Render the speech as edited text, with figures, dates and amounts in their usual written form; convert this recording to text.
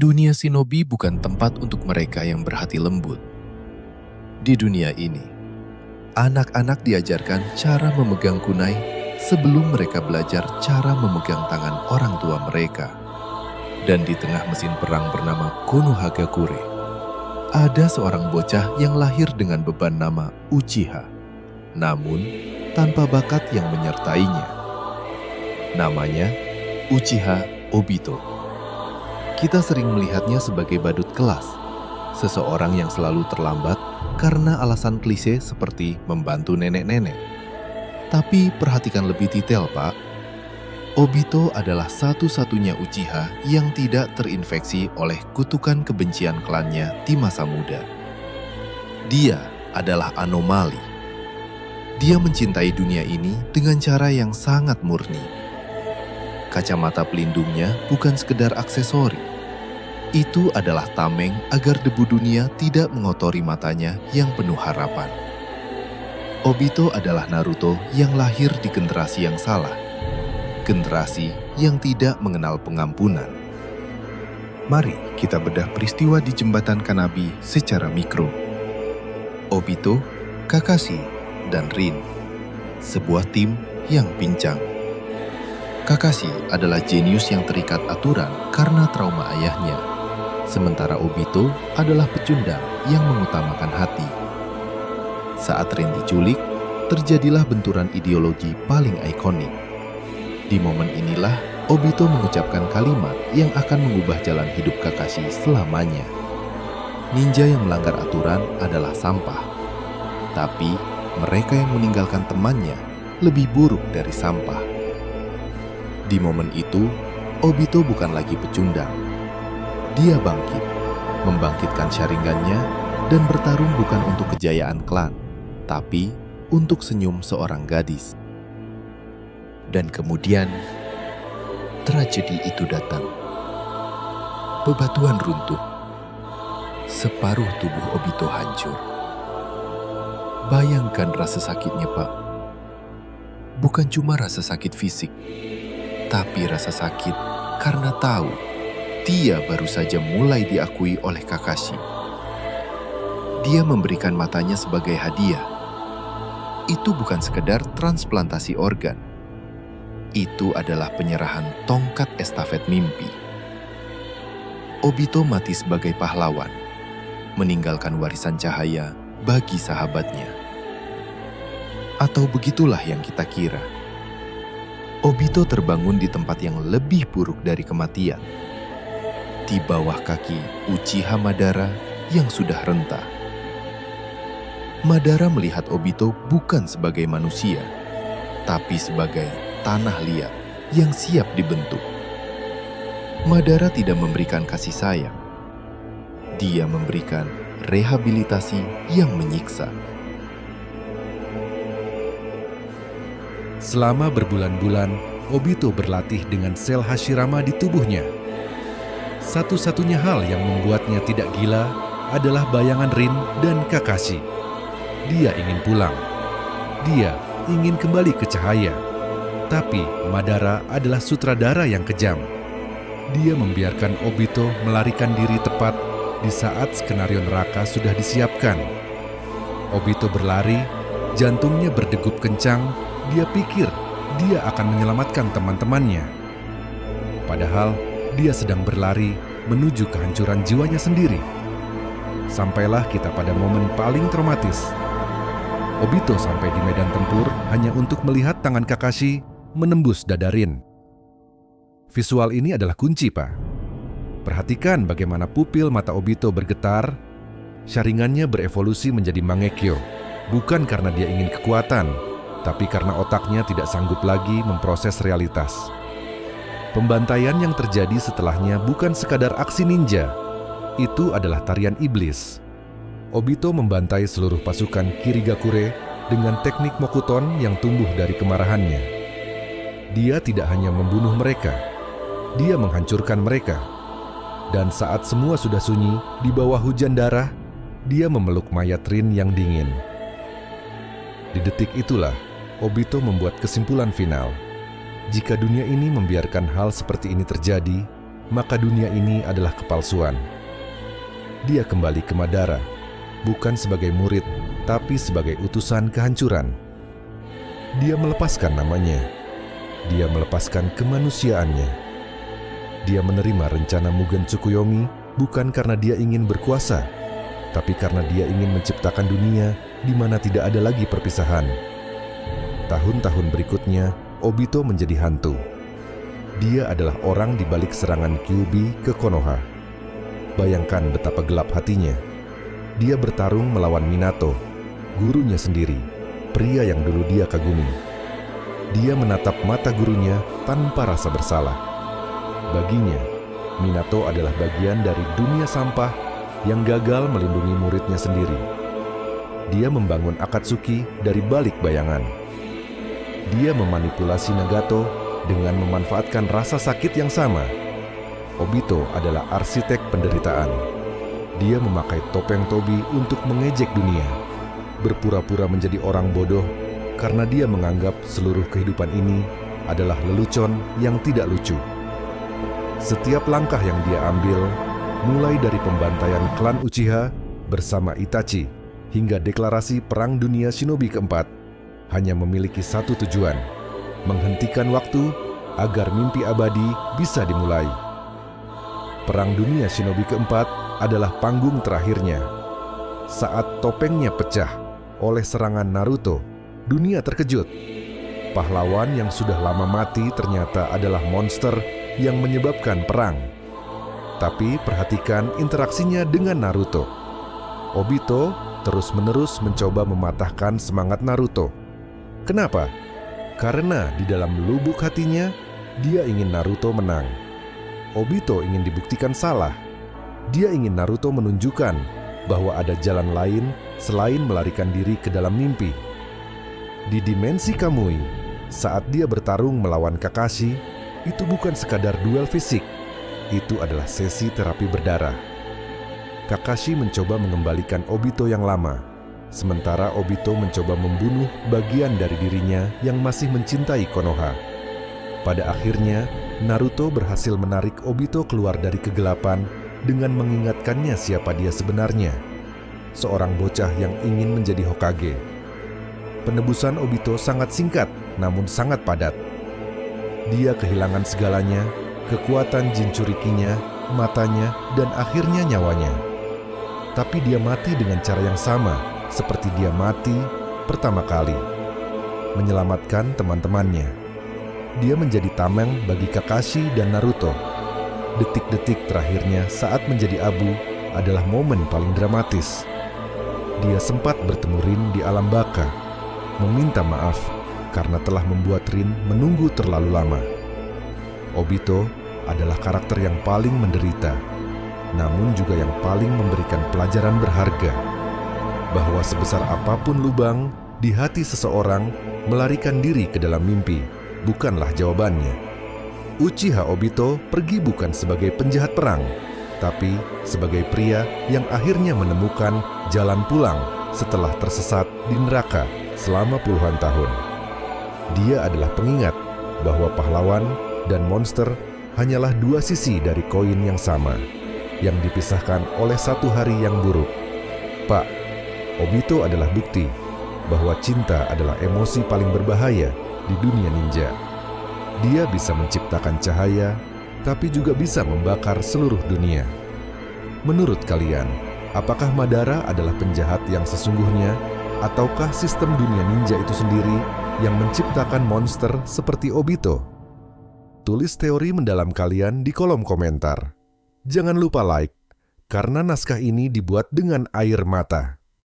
Dunia shinobi bukan tempat untuk mereka yang berhati lembut. Di dunia ini, anak-anak diajarkan cara memegang kunai sebelum mereka belajar cara memegang tangan orang tua mereka. Dan di tengah mesin perang bernama Konohagakure, ada seorang bocah yang lahir dengan beban nama Uchiha, namun tanpa bakat yang menyertainya. Namanya Uchiha Obito. Kita sering melihatnya sebagai badut kelas, seseorang yang selalu terlambat karena alasan klise seperti membantu nenek-nenek. Tapi perhatikan lebih detail, Pak. Obito adalah satu-satunya Uchiha yang tidak terinfeksi oleh kutukan kebencian klannya di masa muda. Dia adalah anomali. Dia mencintai dunia ini dengan cara yang sangat murni. Kacamata pelindungnya bukan sekedar aksesori. Itu adalah tameng agar debu dunia tidak mengotori matanya yang penuh harapan. Obito adalah Naruto yang lahir di generasi yang salah. Generasi yang tidak mengenal pengampunan. Mari kita bedah peristiwa di Jembatan Kanabi secara mikro. Obito, Kakashi, dan Rin. Sebuah tim yang pincang. Kakashi adalah jenius yang terikat aturan karena trauma ayahnya. Sementara Obito adalah pecundang yang mengutamakan hati. Saat Rin diculik, terjadilah benturan ideologi paling ikonik. Di momen inilah Obito mengucapkan kalimat yang akan mengubah jalan hidup Kakashi selamanya. Ninja yang melanggar aturan adalah sampah. Tapi mereka yang meninggalkan temannya lebih buruk dari sampah. Di momen itu, Obito bukan lagi pecundang. Dia bangkit, membangkitkan Sharingan-nya dan bertarung bukan untuk kejayaan klan, tapi untuk senyum seorang gadis. Dan kemudian, tragedi itu datang. Bebatuan runtuh. Separuh tubuh Obito hancur. Bayangkan rasa sakitnya, Pak. Bukan cuma rasa sakit fisik, tapi rasa sakit karena tahu dia baru saja mulai diakui oleh Kakashi. Dia memberikan matanya sebagai hadiah. Itu bukan sekedar transplantasi organ. Itu adalah penyerahan tongkat estafet mimpi. Obito mati sebagai pahlawan, meninggalkan warisan cahaya bagi sahabatnya. Atau begitulah yang kita kira. Obito terbangun di tempat yang lebih buruk dari kematian. Di bawah kaki Uchiha Madara yang sudah rentah. Madara melihat Obito bukan sebagai manusia, tapi sebagai tanah liat yang siap dibentuk. Madara tidak memberikan kasih sayang. Dia memberikan rehabilitasi yang menyiksa. Selama berbulan-bulan, Obito berlatih dengan sel Hashirama di tubuhnya. Satu-satunya hal yang membuatnya tidak gila adalah bayangan Rin dan Kakashi. Dia ingin pulang. Dia ingin kembali ke cahaya. Tapi Madara adalah sutradara yang kejam. Dia membiarkan Obito melarikan diri tepat di saat skenario neraka sudah disiapkan. Obito berlari, jantungnya berdegup kencang. Dia pikir dia akan menyelamatkan teman-temannya. Padahal dia sedang berlari menuju kehancuran jiwanya sendiri. Sampailah kita pada momen paling traumatis. Obito sampai di medan tempur hanya untuk melihat tangan Kakashi menembus dada Rin. Visual ini adalah kunci, Pak. Perhatikan bagaimana pupil mata Obito bergetar. Sharingan-nya berevolusi menjadi Mangekyo, bukan karena dia ingin kekuatan, tapi karena otaknya tidak sanggup lagi memproses realitas. Pembantaian yang terjadi setelahnya bukan sekadar aksi ninja. Itu adalah tarian iblis. Obito membantai seluruh pasukan Kirigakure dengan teknik Mokuton yang tumbuh dari kemarahannya. Dia tidak hanya membunuh mereka, dia menghancurkan mereka. Dan saat semua sudah sunyi, di bawah hujan darah, dia memeluk mayat Rin yang dingin. Di detik itulah, Obito membuat kesimpulan final. Jika dunia ini membiarkan hal seperti ini terjadi, maka dunia ini adalah kepalsuan. Dia kembali ke Madara, bukan sebagai murid, tapi sebagai utusan kehancuran. Dia melepaskan namanya. Dia melepaskan kemanusiaannya. Dia menerima rencana Mugen Tsukuyomi bukan karena dia ingin berkuasa, tapi karena dia ingin menciptakan dunia di mana tidak ada lagi perpisahan. Tahun-tahun berikutnya, Obito menjadi hantu. Dia adalah orang di balik serangan Kyuubi ke Konoha. Bayangkan betapa gelap hatinya. Dia bertarung melawan Minato, gurunya sendiri, pria yang dulu dia kagumi. Dia menatap mata gurunya tanpa rasa bersalah. Baginya, Minato adalah bagian dari dunia sampah yang gagal melindungi muridnya sendiri. Dia membangun Akatsuki dari balik bayangan. Dia memanipulasi Nagato dengan memanfaatkan rasa sakit yang sama. Obito adalah arsitek penderitaan. Dia memakai topeng Tobi untuk mengejek dunia, berpura-pura menjadi orang bodoh karena dia menganggap seluruh kehidupan ini adalah lelucon yang tidak lucu. Setiap langkah yang dia ambil, mulai dari pembantaian klan Uchiha bersama Itachi hingga deklarasi Perang Dunia Shinobi keempat, hanya memiliki satu tujuan: menghentikan waktu agar mimpi abadi bisa dimulai. Perang Dunia Shinobi keempat adalah panggung terakhirnya. Saat topengnya pecah oleh serangan Naruto, dunia terkejut. Pahlawan yang sudah lama mati ternyata adalah monster yang menyebabkan perang. Tapi perhatikan interaksinya dengan Naruto. Obito terus-menerus mencoba mematahkan semangat Naruto. Kenapa? Karena di dalam lubuk hatinya, dia ingin Naruto menang. Obito ingin dibuktikan salah. Dia ingin Naruto menunjukkan bahwa ada jalan lain selain melarikan diri ke dalam mimpi. Di dimensi Kamui, saat dia bertarung melawan Kakashi, itu bukan sekadar duel fisik. Itu adalah sesi terapi berdarah. Kakashi mencoba mengembalikan Obito yang lama, sementara Obito mencoba membunuh bagian dari dirinya yang masih mencintai Konoha. Pada akhirnya, Naruto berhasil menarik Obito keluar dari kegelapan dengan mengingatkannya siapa dia sebenarnya. Seorang bocah yang ingin menjadi Hokage. Penebusan Obito sangat singkat, namun sangat padat. Dia kehilangan segalanya, kekuatan Jinchurikinya, matanya, dan akhirnya nyawanya. Tapi dia mati dengan cara yang sama, seperti dia mati pertama kali. Menyelamatkan teman-temannya. Dia menjadi tameng bagi Kakashi dan Naruto. Detik-detik terakhirnya saat menjadi abu adalah momen paling dramatis. Dia sempat bertemu Rin di alam baka, meminta maaf karena telah membuat Rin menunggu terlalu lama. Obito adalah karakter yang paling menderita, namun juga yang paling memberikan pelajaran berharga. Bahwa sebesar apapun lubang di hati seseorang, melarikan diri ke dalam mimpi bukanlah jawabannya. Uchiha Obito pergi bukan sebagai penjahat perang, tapi sebagai pria yang akhirnya menemukan jalan pulang setelah tersesat di neraka selama puluhan tahun. Dia adalah pengingat bahwa pahlawan dan monster hanyalah dua sisi dari koin yang sama, yang dipisahkan oleh satu hari yang buruk. Pak, Obito adalah bukti bahwa cinta adalah emosi paling berbahaya di dunia ninja. Dia bisa menciptakan cahaya, tapi juga bisa membakar seluruh dunia. Menurut kalian, apakah Madara adalah penjahat yang sesungguhnya, ataukah sistem dunia ninja itu sendiri yang menciptakan monster seperti Obito? Tulis teori mendalam kalian di kolom komentar. Jangan lupa like, karena naskah ini dibuat dengan air mata.